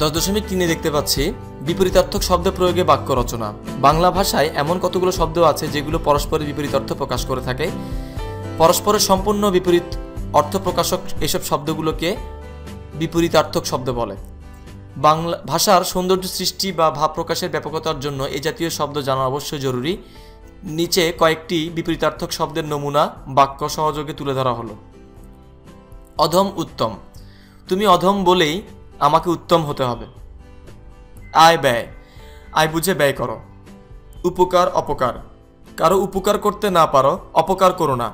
10.3 দেখতে পাচ্ছি বিপরীতার্থক শব্দ প্রয়োগে বাক্য রচনা। বাংলা ভাষায় এমন কতগুলো শব্দ আছে যেগুলো পরস্পরের বিপরীত অর্থ প্রকাশ করে থাকে। পরস্পরের সম্পূর্ণ বিপরীত অর্থ প্রকাশক এসব শব্দগুলোকে বিপরীতার্থক শব্দ বলে। বাংলা ভাষার সৌন্দর্য সৃষ্টি বা ভাব প্রকাশের ব্যাপকতার জন্য এই জাতীয় শব্দ জানা অবশ্যই জরুরি। নিচে কয়েকটি বিপরীতার্থক শব্দের নমুনা বাক্য সহযোগে তুলে ধরা হলো। অধম উত্তম, তুমি অধম বলেই আমাকে উত্তম হতে হবে। আয় ব্যয়, আয় বুঝে ব্যয় করো। উপকার অপকার, কারো উপকার করতে না পারো অপকার করো না।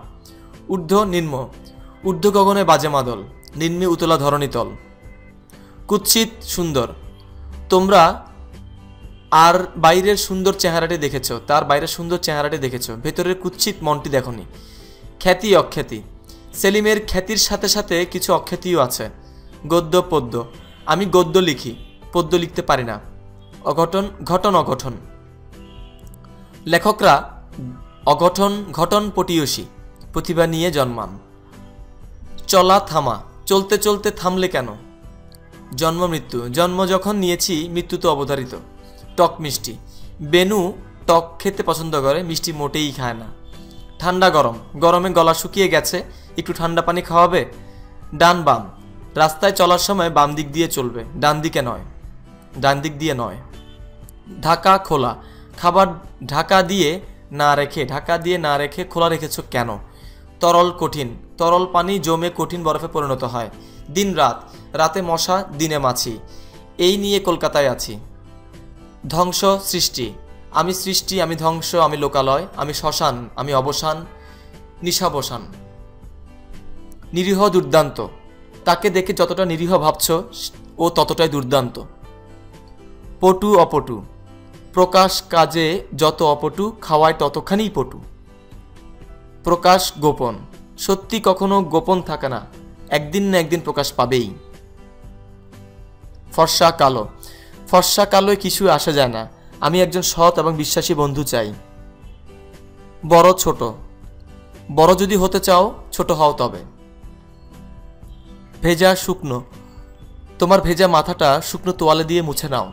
ঊর্ধ্ব নিম্ন, ঊর্ধ্ব গগনে বাজে মাদল, নিম্নে উতলা ধরণীতল। কুৎসিত সুন্দর, তোমরা আর বাইরের সুন্দর চেহারাটি দেখেছ, তার বাইরের সুন্দর চেহারাটি দেখেছ, ভেতরের কুৎসিত মনটি দেখনি। খ্যাতি অখ্যাতি, সেলিমের খ্যাতির সাথে সাথে কিছু অখ্যাতিও আছে। গদ্য পদ্য, আমি গদ্য লিখি, পদ্য লিখতে পারি না। অঘটন ঘটন অঘটন, লেখকরা অঘটন ঘটন পটীয়সী, প্রতিভা নিয়ে জন্মান। চলা থামা, চলতে চলতে থামলে কেন। জন্ম মৃত্যু, জন্ম যখন নিয়েছি মৃত্যু তো অবধারিত। টক মিষ্টি, বেনু টক খেতে পছন্দ করে, মিষ্টি মোটেই খায় না। ঠান্ডা গরম, গরমে গলা শুকিয়ে গেছে, একটু ঠান্ডা পানি খাওয়াবে। ডান বাম, রাস্তায় চলার সময় বাম দিক দিয়ে চলবে, ডান দিকে নয়, ডান দিক দিয়ে নয়। ঢাকা খোলা, খাবার ঢাকা দিয়ে না রেখে খোলা রেখেছ কেন। তরল কঠিন, তরল পানি জমে কঠিন বরফে পরিণত হয়। দিন রাত, রাতে মশা দিনে মাছি, এই নিয়ে কলকাতায় আছি। ধ্বংস সৃষ্টি, আমি সৃষ্টি, আমি ধ্বংস, আমি লোকালয়, আমি শ্মশান, আমি অবসান, নিশাবসান। নিরীহ দুর্দান্ত, তাকে দেখে যতটা নিরীহ ভাবছ ও ততটাই দুর্দান্ত। পটু অপটু, প্রকাশ কাজে যত অপটু, খাওয়ায় ততখানি পটু। প্রকাশ গোপন, সত্যি কখনো গোপন থাকে না, একদিন না একদিন প্রকাশ পাবেই। ফর্সা কালো, ফর্সা কালোয় কিছু আসে যায় না, আমি একজন সৎ এবং বিশ্বাসী বন্ধু চাই। বড় ছোট, বড় যদি হতে চাও ছোট হও তবে। ভেজা শুকনো, তোমার ভেজা মাথাটা শুকনো তোয়ালে দিয়ে মুছে নাও।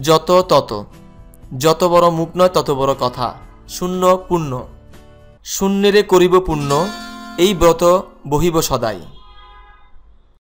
যত তত, যত বড় মুখ নয় তত বড় কথা। শূন্য পূর্ণ, শূন্যেরে করিব পূর্ণ, এই ব্রত বহিব সদাই।